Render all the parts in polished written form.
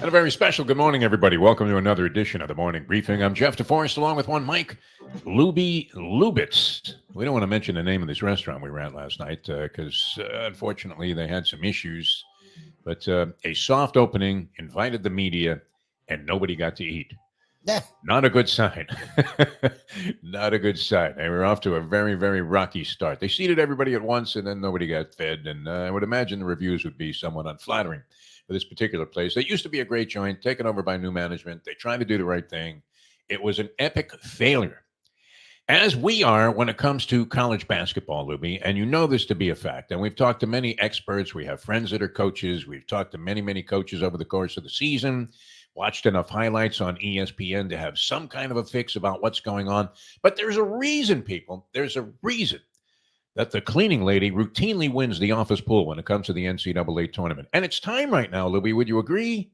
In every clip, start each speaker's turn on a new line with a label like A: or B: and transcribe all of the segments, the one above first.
A: A very special good morning, everybody. Welcome to another edition of the Morning Briefing. I'm Jeff DeForest, along with one Mike Lubitz. We don't want to mention the name of this restaurant we were at last night because, unfortunately, they had some issues. But a soft opening, invited the media, and nobody got to eat.
B: Yeah.
A: Not a good sign. Not a good sign. They were off to a very, very rocky start. They seated everybody at once, and then nobody got fed. And I would imagine the reviews would be somewhat unflattering for this particular place. It used to be a great joint, taken over by new management. They tried to do the right thing. It was an epic failure, as we are when it comes to college basketball, Lubie. And you know this to be a fact. And we've talked to many experts. We have friends that are coaches. We've talked to many, many coaches over the course of the season. Watched enough highlights on ESPN to have some kind of a fix about what's going on. But there's a reason, people. There's a reason that the cleaning lady routinely wins the office pool when it comes to the NCAA tournament. And it's time right now, Louie. Would you agree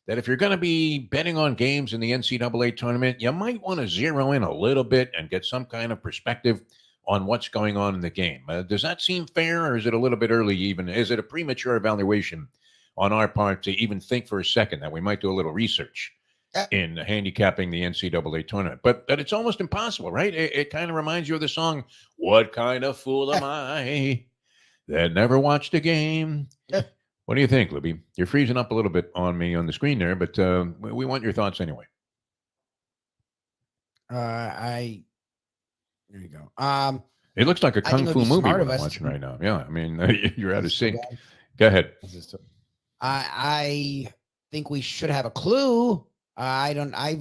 A: that if you're going to be betting on games in the NCAA tournament, you might want to zero in a little bit and get some kind of perspective on what's going on in the game? Does that seem fair, or is it a little bit early even? Is it a premature evaluation on our part to even think for a second that we might do a little research in handicapping the NCAA tournament? But it's almost impossible, right? It kind of reminds you of the song, "What Kind of Fool Am I That Never Watched a Game?" What do you think, Libby? You're freezing up a little bit on me on the screen there, but we want your thoughts anyway.
B: There you go.
A: It looks like a kung fu movie we're watching right now. Yeah, I mean, you're out of sync. Go ahead.
B: I think we should have a clue. I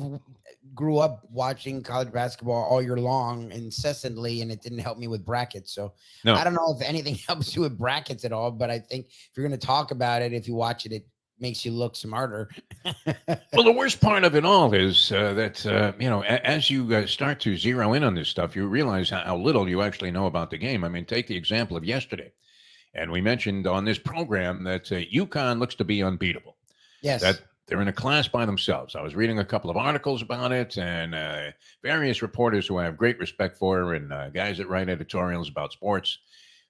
B: grew up watching college basketball all year long incessantly, and it didn't help me with brackets. So no. I don't know if anything helps you with brackets at all, but I think if you're going to talk about it, if you watch it, it makes you look smarter.
A: Well, the worst part of it all is that, as you start to zero in on this stuff, you realize how little you actually know about the game. I mean, take the example of yesterday. And we mentioned on this program that UConn looks to be unbeatable.
B: Yes.
A: That they're in a class by themselves. I was reading a couple of articles about it, and various reporters who I have great respect for and guys that write editorials about sports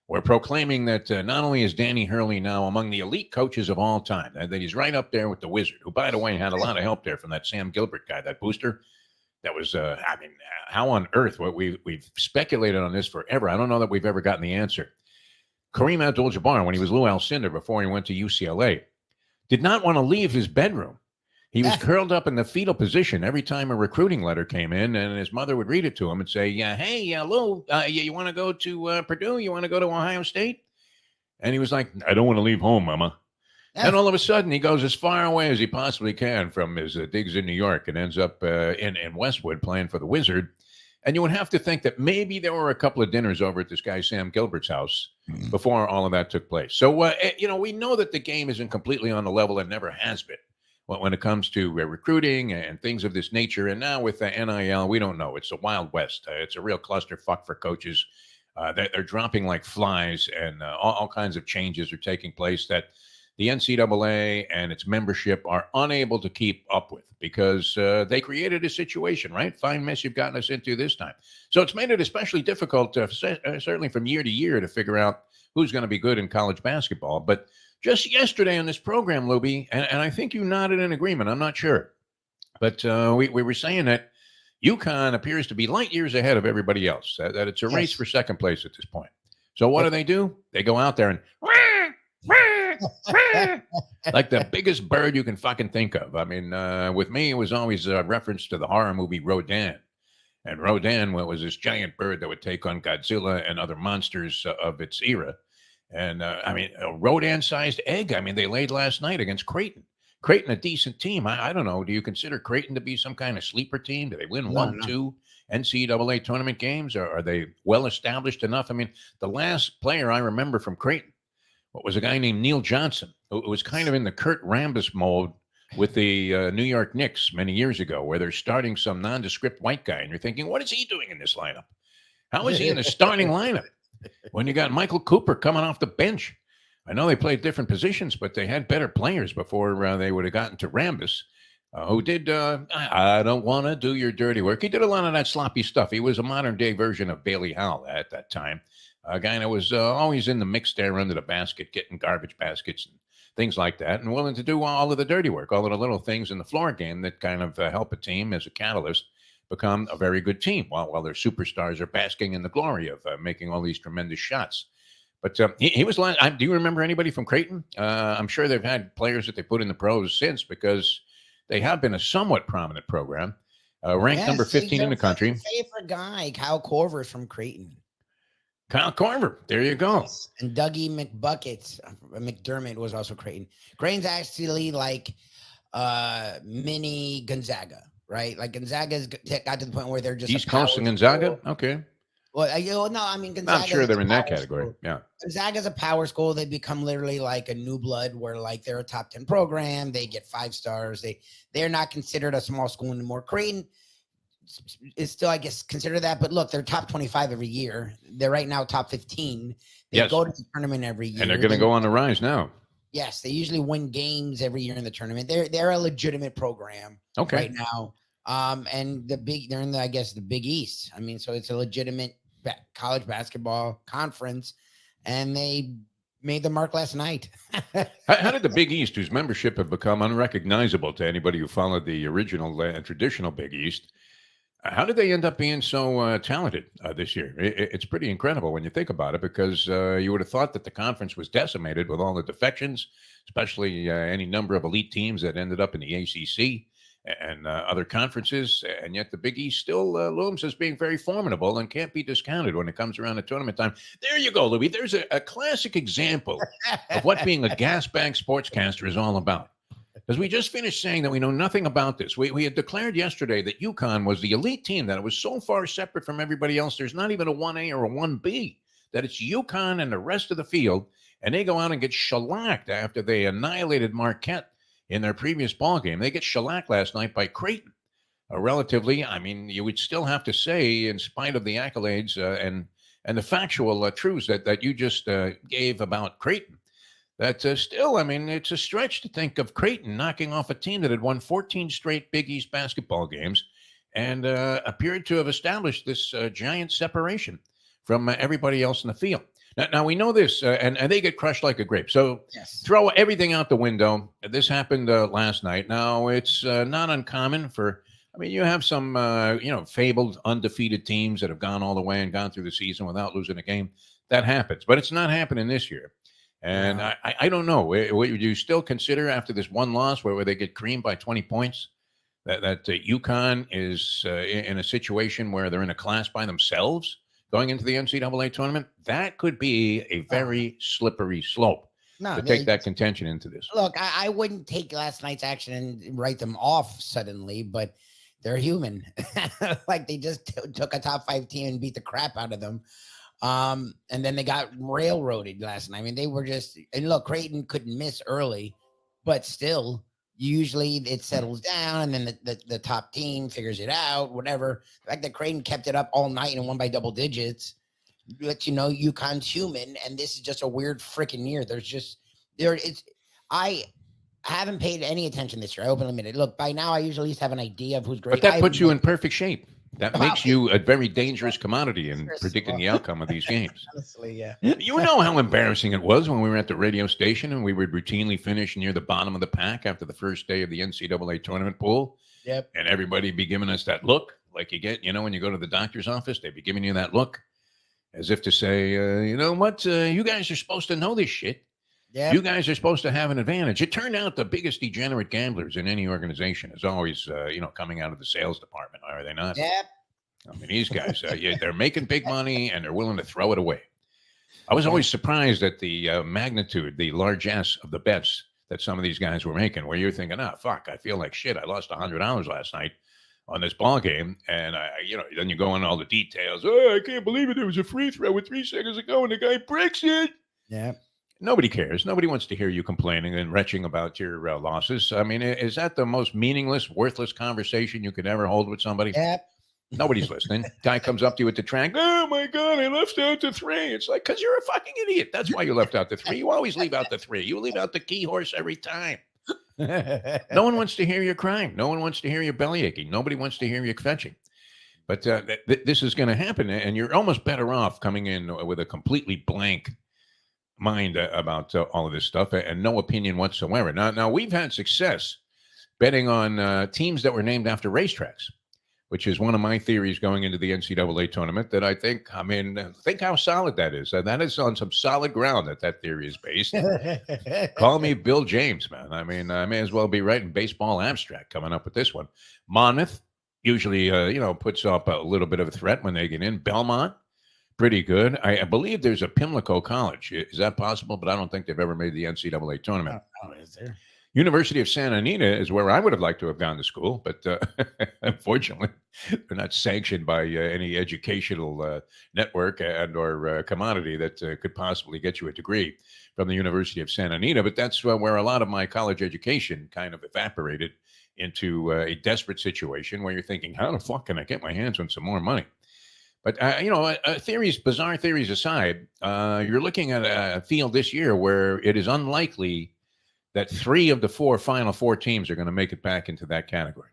A: were proclaiming that not only is Danny Hurley now among the elite coaches of all time, that he's right up there with the Wizard, who, by the way, had a lot of help there from that Sam Gilbert guy, that booster. That was, how on earth? We've speculated on this forever. I don't know that we've ever gotten the answer. Kareem Abdul-Jabbar, when he was Lou Alcindor before he went to UCLA, did not want to leave his bedroom. He was curled up in the fetal position every time a recruiting letter came in, and his mother would read it to him and say, "Hey, Lou, you want to go to Purdue? You want to go to Ohio State?" And he was like, "I don't want to leave home, Mama." And all of a sudden, he goes as far away as he possibly can from his digs in New York and ends up in Westwood playing for the Wizard. And you would have to think that maybe there were a couple of dinners over at this guy Sam Gilbert's house before all of that took place. So, we know that the game isn't completely on the level and never has been when it comes to recruiting and things of this nature. And now with the NIL, we don't know. It's a Wild West. It's a real clusterfuck for coaches. They're dropping like flies, and all kinds of changes are taking place that the NCAA and its membership are unable to keep up with because they created a situation, right? Fine mess you've gotten us into this time. So it's made it especially difficult, certainly from year to year, to figure out who's going to be good in college basketball. But just yesterday on this program, Lubie, and I think you nodded in agreement, I'm not sure, but we were saying that UConn appears to be light years ahead of everybody else, that it's a race for second place at this point. So what do? They go out there and like the biggest bird you can fucking think of. I mean, with me, it was always a reference to the horror movie Rodan. And Rodan was this giant bird that would take on Godzilla and other monsters of its era. And, a Rodan-sized egg. I mean, they laid last night against Creighton. Creighton, a decent team. I don't know. Do you consider Creighton to be some kind of sleeper team? Do they win two NCAA tournament games? Or are they well-established enough? I mean, the last player I remember from Creighton was a guy named Neil Johnson, who was kind of in the Kurt Rambis mode with the New York Knicks many years ago, where they're starting some nondescript white guy, and you're thinking, what is he doing in this lineup? How is he in the starting lineup when you got Michael Cooper coming off the bench? I know they played different positions, but they had better players before they would have gotten to Rambis, who did, I don't want to do your dirty work. He did a lot of that sloppy stuff. He was a modern-day version of Bailey Howell at that time. A guy that was always in the mix there under the basket, getting garbage baskets and things like that, and willing to do all of the dirty work, all of the little things in the floor game that kind of help a team as a catalyst become a very good team while their superstars are basking in the glory of making all these tremendous shots. But he was like, do you remember anybody from Creighton? I'm sure they've had players that they put in the pros since, because they have been a somewhat prominent program, ranked number 15 in the country.
B: Favorite guy, Kyle Korver's from Creighton.
A: Kyle Korver, there you go.
B: Yes. And Dougie McDermott was also Creighton. Creighton's actually like mini Gonzaga, right? Like Gonzaga's got to the point where they're just
A: East Coast and Gonzaga. Okay.
B: Well, no, I mean, Gonzaga.
A: I'm sure they're in that category.
B: School.
A: Yeah.
B: Gonzaga's a power school. They become literally like a new blood, where like they're a top 10 program. They get 5 stars. They're not considered a small school anymore. Creighton is still, I guess, considered that. But look, they're top 25 every year. They're right now top 15. They go to the tournament every year.
A: And they're going to go on the rise now.
B: Yes, they usually win games every year in the tournament. They're a legitimate program right now. And they're in I guess the Big East. I mean, so it's a legitimate college basketball conference, and they made the mark last night.
A: How did the Big East, whose membership have become unrecognizable to anybody who followed the original and traditional Big East, how did they end up being so talented this year? It's pretty incredible when you think about it, because you would have thought that the conference was decimated with all the defections, especially any number of elite teams that ended up in the ACC and other conferences, and yet the Big East still looms as being very formidable and can't be discounted when it comes around to tournament time. There you go, Lubie. There's a classic example of what being a gas bag sportscaster is all about. Because we just finished saying that we know nothing about this. We had declared yesterday that UConn was the elite team, that it was so far separate from everybody else, there's not even a 1A or a 1B, that it's UConn and the rest of the field, and they go out and get shellacked after they annihilated Marquette in their previous ball game. They get shellacked last night by Creighton. Relatively, I mean, you would still have to say, in spite of the accolades and the factual truths that you just gave about Creighton, that still, I mean, it's a stretch to think of Creighton knocking off a team that had won 14 straight Big East basketball games and appeared to have established this giant separation from everybody else in the field. Now we know this, and they get crushed like a grape. So throw everything out the window. This happened last night. Now, it's not uncommon for, I mean, you have some, fabled undefeated teams that have gone all the way and gone through the season without losing a game. That happens, but it's not happening this year. And I don't know. Would you still consider, after this one loss where they get creamed by 20 points, that UConn is in a situation where they're in a class by themselves going into the NCAA tournament? That could be a very slippery slope to take that contention into this.
B: Look, I wouldn't take last night's action and write them off suddenly, but they're human. Like, they just took a top 5 team and beat the crap out of them. And then they got railroaded last night. I mean, they were just, and look, Creighton couldn't miss early, but still, usually it settles down, and then the top team figures it out, whatever. The fact that Creighton kept it up all night and won by double digits lets you know UConn's human, and this is just a weird freaking year. I haven't paid any attention this year. I openly admit it. Look, by now I usually at least have an idea of who's great.
A: But that puts you in perfect shape. That makes you a very dangerous commodity in predicting the outcome of these games.
B: Honestly, yeah.
A: You know how embarrassing it was when we were at the radio station and we would routinely finish near the bottom of the pack after the first day of the NCAA tournament pool.
B: Yep.
A: And everybody be giving us that look like you get, when you go to the doctor's office, they'd be giving you that look as if to say, you know what, you guys are supposed to know this shit. Yep. You guys are supposed to have an advantage. It turned out the biggest degenerate gamblers in any organization is always, coming out of the sales department, are they not?
B: Yep.
A: I mean, these guys, they're making big money and they're willing to throw it away. I was always surprised at the magnitude, the largesse of the bets that some of these guys were making, where you're thinking, fuck, I feel like shit. I lost $100 last night on this ball game. And, then you go into all the details. Oh, I can't believe it. There was a free throw with 3 seconds ago and the guy breaks it.
B: Yeah.
A: Nobody cares. Nobody wants to hear you complaining and retching about your losses. I mean, is that the most meaningless, worthless conversation you could ever hold with somebody?
B: Yep.
A: Nobody's listening. Guy comes up to you at the track. Oh, my God, I left out the 3. It's like, because you're a fucking idiot. That's why you left out the 3. You always leave out the 3. You leave out the key horse every time. No one wants to hear you crying. No one wants to hear you belly aching. Nobody wants to hear you fetching. But this is going to happen, and you're almost better off coming in with a completely blank mind about all of this stuff and no opinion whatsoever. Now we've had success betting on teams that were named after racetracks, which is one of my theories going into the NCAA tournament that think how solid that is. That is on some solid ground that theory is based. Call me Bill James, man. I mean, I may as well be writing baseball abstract coming up with this one. Monmouth usually, puts up a little bit of a threat when they get in. Belmont, pretty good. I believe there's a Pimlico College. Is that possible? But I don't think they've ever made the NCAA tournament.
B: Oh, is there?
A: University of Santa Anita is where I would have liked to have gone to school, but unfortunately, they're not sanctioned by any educational network and or commodity that could possibly get you a degree from the University of Santa Anita. But that's where a lot of my college education kind of evaporated into a desperate situation where you're thinking, how the fuck can I get my hands on some more money? But, bizarre theories aside, you're looking at a field this year where it is unlikely that 3 of the 4 Final Four teams are going to make it back into that category.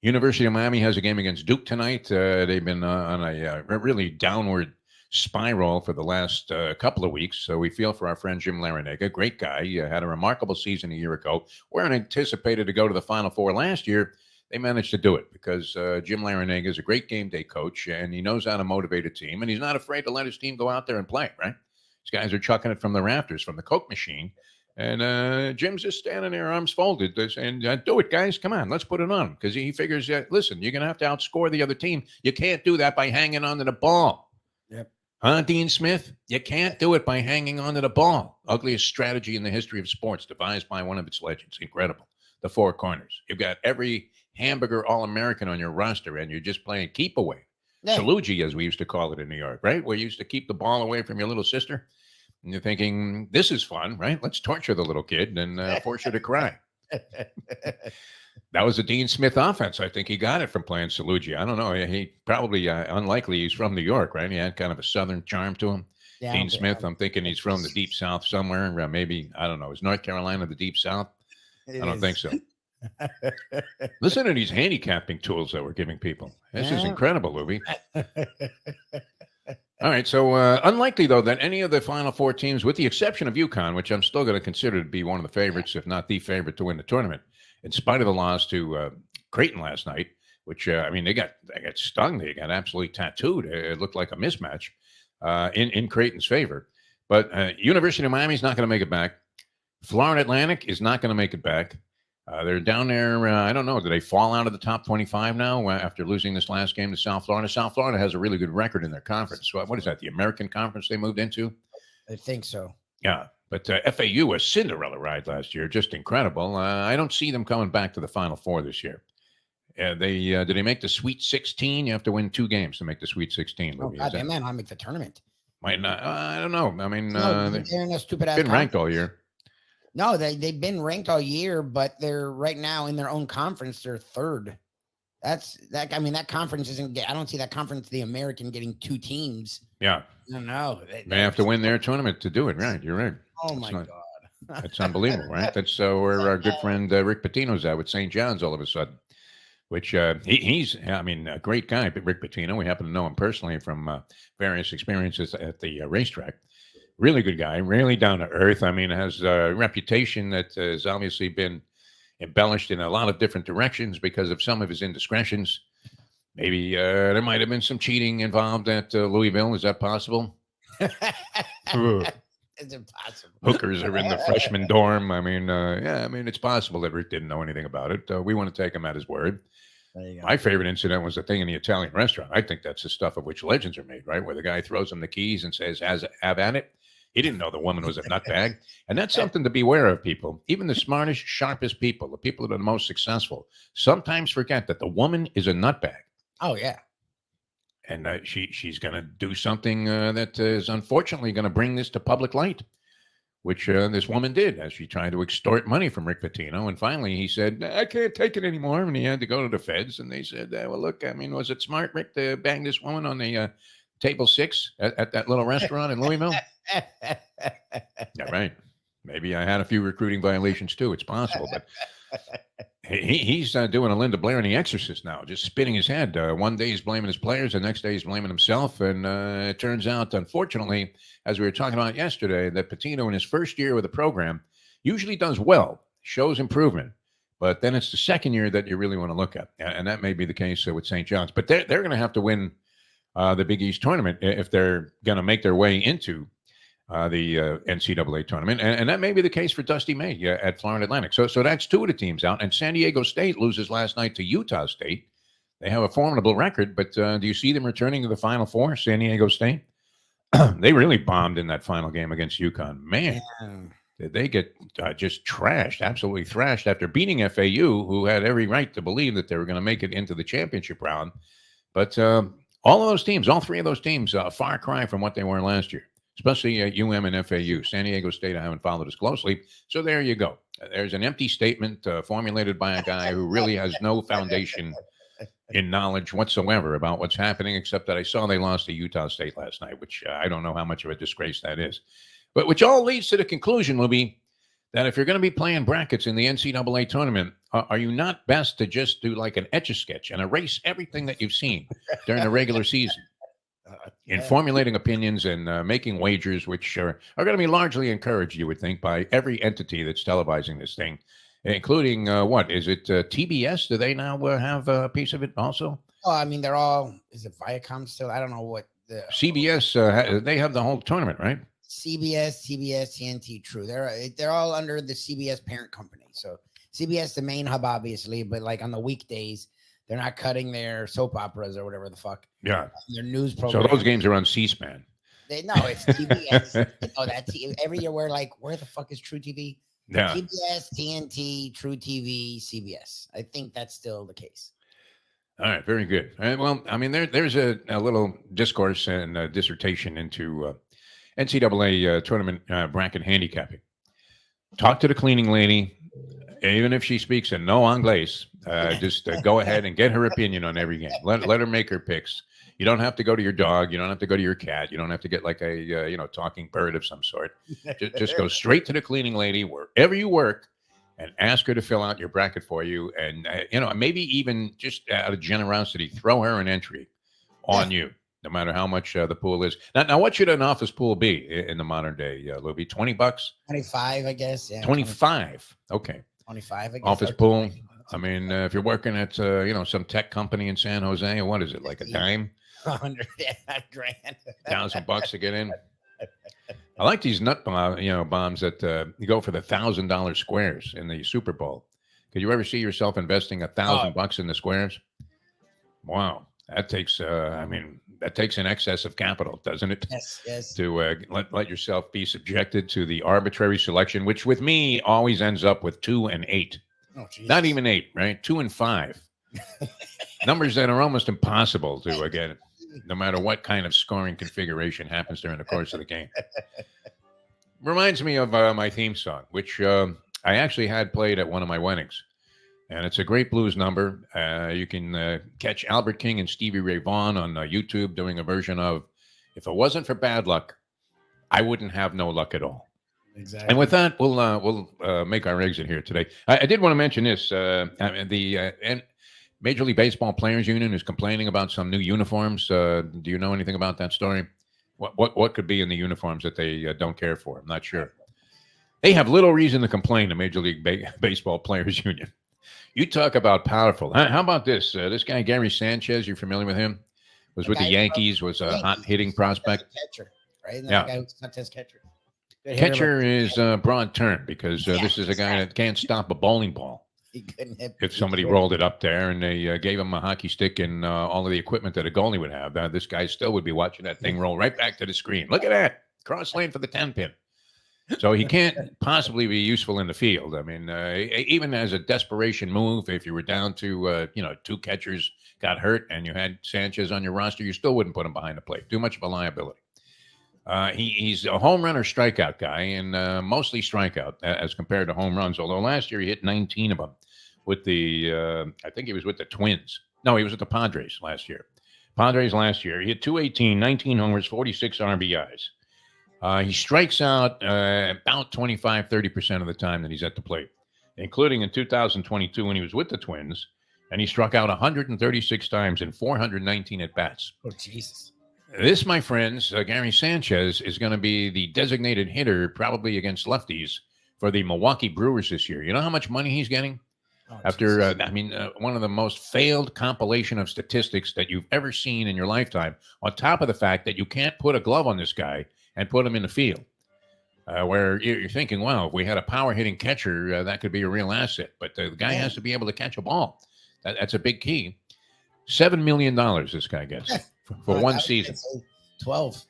A: University of Miami has a game against Duke tonight. They've been on a really downward spiral for the last couple of weeks. So we feel for our friend Jim Larrañaga. Great guy. He had a remarkable season a year ago. Weren't anticipated to go to the Final Four last year. They managed to do it because Jim Larrañaga is a great game day coach, and he knows how to motivate a team, and he's not afraid to let his team go out there and play, right? These guys are chucking it from the rafters, from the Coke machine. And Jim's just standing there, arms folded, saying, do it, guys. Come on, let's put it on. Because he figures, listen, you're going to have to outscore the other team. You can't do that by hanging on to the ball.
B: Yep.
A: Huh, Dean Smith? You can't do it by hanging on to the ball. Ugliest strategy in the history of sports, devised by one of its legends. Incredible. The 4 corners. You've got every hamburger All-American on your roster, and you're just playing keep away. Yeah. Salugi, as we used to call it in New York, right? Where you used to keep the ball away from your little sister. And you're thinking, this is fun, right? Let's torture the little kid and force her to cry. That was a Dean Smith offense. I think he got it from playing Salugi. I don't know. He probably, unlikely, he's from New York, right? He had kind of a Southern charm to him. Yeah, Dean Smith, I'm thinking he's from the Deep South somewhere. Maybe, I don't know. Is North Carolina the Deep South? I don't think so. Listen to these handicapping tools that we're giving people. This is incredible, Lubie. All right, so unlikely, though, that any of the Final Four teams, with the exception of UConn, which I'm still going to consider to be one of the favorites, if not the favorite, to win the tournament, in spite of the loss to Creighton last night, which, they got stung. They got absolutely tattooed. It looked like a mismatch in Creighton's favor. But University of Miami is not going to make it back. Florida Atlantic is not going to make it back. They're down there. I don't know. Do they fall out of the top 25 now after losing this last game to South Florida? South Florida has a really good record in their conference. So what is that, the American Conference they moved into?
B: I think so.
A: Yeah. But FAU, a Cinderella ride last year. Just incredible. I don't see them coming back to the Final Four this year. Did they make the Sweet 16? You have to win 2 games to make the Sweet 16.
B: Oh, God, they might not make the tournament.
A: Might not. I don't know. I mean,
B: they're in a stupid
A: been ranked all year.
B: No, they've been ranked all year, but they're right now in their own conference. They're 3rd. That conference isn't. I don't see that conference, the American, getting 2 teams.
A: Yeah.
B: I don't know.
A: They have to win their tournament to do it, right? You're right.
B: Oh my God.
A: That's unbelievable, right? That's where our good friend Rick Pitino's at with St. John's all of a sudden. Which he's a great guy, Rick Pitino. We happen to know him personally from various experiences at the racetrack. Really good guy, really down to earth. Has a reputation that has obviously been embellished in a lot of different directions because of some of his indiscretions. Maybe there might have been some cheating involved at Louisville. Is that possible?
B: It's impossible.
A: Hookers are in the freshman dorm. It's possible that Rick didn't know anything about it. We want to take him at his word. My favorite incident was the thing in the Italian restaurant. I think that's the stuff of which legends are made, right? Where the guy throws him the keys and says, have at it. He didn't know the woman was a nutbag. And that's something to beware of, people. Even the smartest, sharpest people, the people that are the most successful, sometimes forget that the woman is a nutbag.
B: Oh, yeah.
A: And she's going to do something that is unfortunately going to bring this to public light, which this woman did as she tried to extort money from Rick Pitino. And finally, he said, I can't take it anymore. And he had to go to the feds. And they said, well, look, was it smart, Rick, to bang this woman on the table 6 at that little restaurant in Louisville? Yeah, right. Maybe I had a few recruiting violations too. It's possible, but He's doing a Linda Blair and the Exorcist now, just spinning his head. One day he's blaming his players, the next day he's blaming himself. And it turns out, unfortunately, as we were talking about yesterday, that Patino in his first year with the program usually does well, shows improvement. But then it's the second year that you really want to look at. And that may be the case with St. John's. But they're going to have to win the Big East tournament if they're going to make their way into the NCAA tournament. And that may be the case for Dusty May at Florida Atlantic. So that's two of the teams out. And San Diego State loses last night to Utah State. They have a formidable record, but do you see them returning to the Final Four, San Diego State? They really bombed in that final game against UConn. Man, did they get just trashed, absolutely thrashed after beating FAU, who had every right to believe that they were going to make it into the championship round. But all of those teams, all three of those teams, a far cry from what they were last year. Especially UM and FAU. San Diego State, I haven't followed as closely. So there you go. There's an empty statement formulated by a guy who really has no foundation in knowledge whatsoever about what's happening, except that I saw they lost to Utah State last night, which I don't know how much of a disgrace that is. But which all leads to the conclusion, Lubie, that if you're going to be playing brackets in the NCAA tournament, are you not best to just do like an Etch-a-Sketch and erase everything that you've seen during the regular season? In formulating opinions and making wagers, which are going to be largely encouraged, you would think, by every entity that's televising this thing, including what is it? TBS? Do they now have a piece of it also?
B: Oh, I mean, they're all. Is it Viacom still? I don't know what the
A: CBS. They have the whole tournament, right?
B: CBS, TBS, TNT. True, they're all under the CBS parent company. So CBS, the main hub, obviously, but like on the weekdays, they're not cutting their soap operas or whatever the fuck.
A: Yeah.
B: Their news program.
A: So those games are on C-SPAN.
B: No, it's TBS. Every year we're like, where the fuck is True TV?
A: Yeah.
B: TBS, TNT, True TV, CBS. I think that's still the case.
A: All right. Very good. All right, well, I mean, there's a little discourse and dissertation into NCAA tournament bracket handicapping. Talk to the cleaning lady. Even if she speaks in no Anglais, just go ahead and get her opinion on every game. Let her make her picks. You don't have to go to your dog. You don't have to go to your cat. You don't have to get like a talking bird of some sort. Just go straight to the cleaning lady wherever you work and ask her to fill out your bracket for you. And maybe even just out of generosity, throw her an entry on you, no matter how much the pool is. Now, what should an office pool be in the modern day, Lubie? $20?
B: 25, I guess. Yeah,
A: 25. Okay.
B: 25, I guess.
A: Office pool. I mean, if you're working at some tech company in San Jose, what is it, like a dime?
B: 100 grand.
A: $1,000 to get in. I like these nut bombs that you go for the $1,000 squares in the Super Bowl. Could you ever see yourself investing $1,000 in the squares? Wow, that takes that takes an excess of capital, doesn't it?
B: Yes.
A: To let yourself be subjected to the arbitrary selection, which with me always ends up with 2 and 8.
B: Oh,
A: not even 8, right? 2 and 5. Numbers that are almost impossible to get, no matter what kind of scoring configuration happens during the course of the game. Reminds me of my theme song, which I actually had played at one of my weddings. And it's a great blues number. You can catch Albert King and Stevie Ray Vaughan on YouTube doing a version of "If It Wasn't for Bad Luck, I Wouldn't Have No Luck at All."
B: Exactly.
A: And with that, we'll make our exit here today. I did want to mention this. The Major League Baseball Players Union is complaining about some new uniforms. Do you know anything about that story? What could be in the uniforms that they don't care for? I'm not sure. They have little reason to complain, the Major League Baseball Players Union. You talk about powerful. How about this? This guy, Gary Sanchez, you're familiar with him? Was with the Yankees, was a hot hitting prospect.
B: Catcher, right?
A: Yeah.
B: Guy who's not just catcher.
A: Catcher is a broad term because this is a guy that can't stop a bowling ball.
B: He couldn't hit.
A: If somebody rolled it up there and they gave him a hockey stick and all of the equipment that a goalie would have, this guy still would be watching that thing roll right back to the screen. Look at that. Cross lane for the 10-pin. So he can't possibly be useful in the field. I mean, even as a desperation move, if you were down to, 2 catchers got hurt and you had Sanchez on your roster, you still wouldn't put him behind the plate. Too much of a liability. He's a home run or strikeout guy, and mostly strikeout as compared to home runs. Although last year he hit 19 of them with the, I think he was with the Twins. No, he was with the Padres last year. He hit 218, 19 homers, 46 RBIs. He strikes out about 25, 30% of the time that he's at the plate. including in 2022 when he was with the Twins, and he struck out 136 times in 419 at-bats.
B: Oh, Jesus.
A: This, my friends, Gary Sanchez, is going to be the designated hitter, probably against lefties, for the Milwaukee Brewers this year. You know how much money he's getting? After, one of the most failed compilation of statistics that you've ever seen in your lifetime, on top of the fact that you can't put a glove on this guy and put him in the field. Where you're thinking, wow, if we had a power-hitting catcher, that could be a real asset. But the guy has to be able to catch a ball. That's a big key. $7 million this guy gets for one season.
B: 12.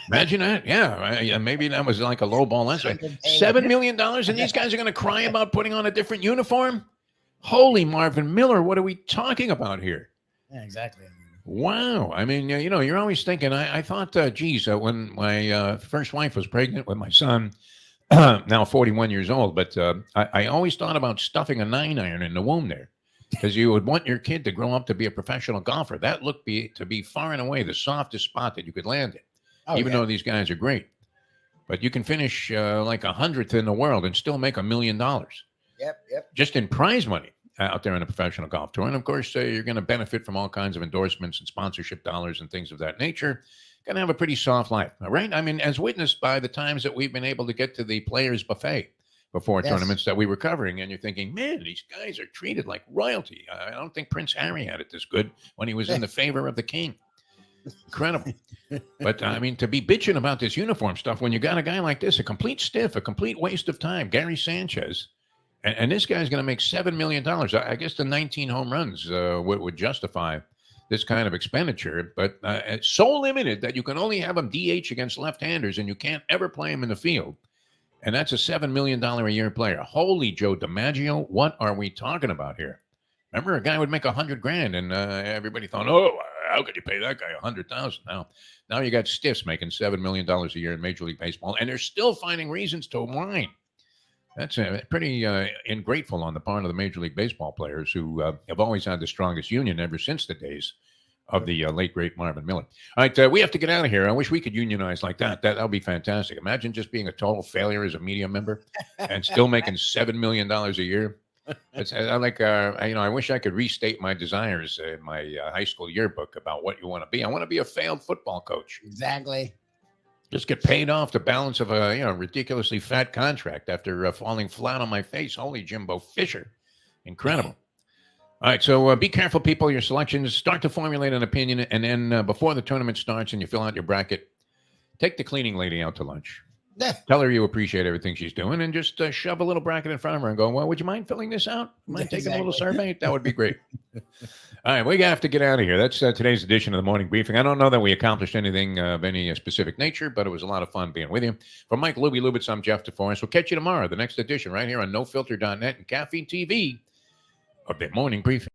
A: Imagine that. Yeah, maybe that was like a low ball. That's right. $7 million, and these guys are going to cry about putting on a different uniform? Holy Marvin Miller, what are we talking about here?
B: Yeah, exactly.
A: Wow. I mean, you're always thinking, I thought, when my first wife was pregnant with my son, now 41 years old, but I always thought about stuffing a 9-iron in the womb there, because you would want your kid to grow up to be a professional golfer. That looked to be far and away the softest spot that you could land in, even though these guys are great. But you can finish like 100th in the world and still make $1 million.
B: Yep.
A: Just in prize money out there on a professional golf tour. And of course, you're going to benefit from all kinds of endorsements and sponsorship dollars and things of that nature. Going to have a pretty soft life, all right? I mean, as witnessed by the times that we've been able to get to the players' buffet before tournaments that we were covering. And you're thinking, man, these guys are treated like royalty. I don't think Prince Harry had it this good when he was in the favor of the king. Incredible. But I mean, to be bitching about this uniform stuff when you got a guy like this, a complete stiff, a complete waste of time, Gary Sanchez, and this guy's going to make $7 million. I guess the 19 home runs would justify this kind of expenditure, but it's so limited that you can only have him DH against left-handers, and you can't ever play him in the field. And that's a $7 million a year player. Holy Joe DiMaggio, what are we talking about here? Remember, a guy would make $100,000, and everybody thought, oh, how could you pay that guy $100,000? Now you got stiffs making $7 million a year in Major League Baseball, and they're still finding reasons to whine. That's pretty ingrateful on the part of the Major League Baseball players who have always had the strongest union ever since the days of the late, great Marvin Miller. All right, we have to get out of here. I wish we could unionize like that. That would be fantastic. Imagine just being a total failure as a media member and still making $7 million a year. It's like, I wish I could restate my desires in my high school yearbook about what you want to be. I want to be a failed football coach.
B: Exactly.
A: Just get paid off the balance of a ridiculously fat contract after falling flat on my face. Holy Jimbo Fisher. Incredible. All right, so be careful, people. Your selections, start to formulate an opinion, and then before the tournament starts and you fill out your bracket, take the cleaning lady out to lunch. Tell her you appreciate everything she's doing, and just shove a little bracket in front of her and go, well, would you mind filling this out? Mind taking a little survey? That would be great. All right, we have to get out of here. That's today's edition of the Morning Briefing. I don't know that we accomplished anything of any specific nature, but it was a lot of fun being with you. For Mike Lubie Lubitz, I'm Jeff DeForest. We'll catch you tomorrow, the next edition, right here on NoFilter.net and Caffeine TV of the Morning Briefing.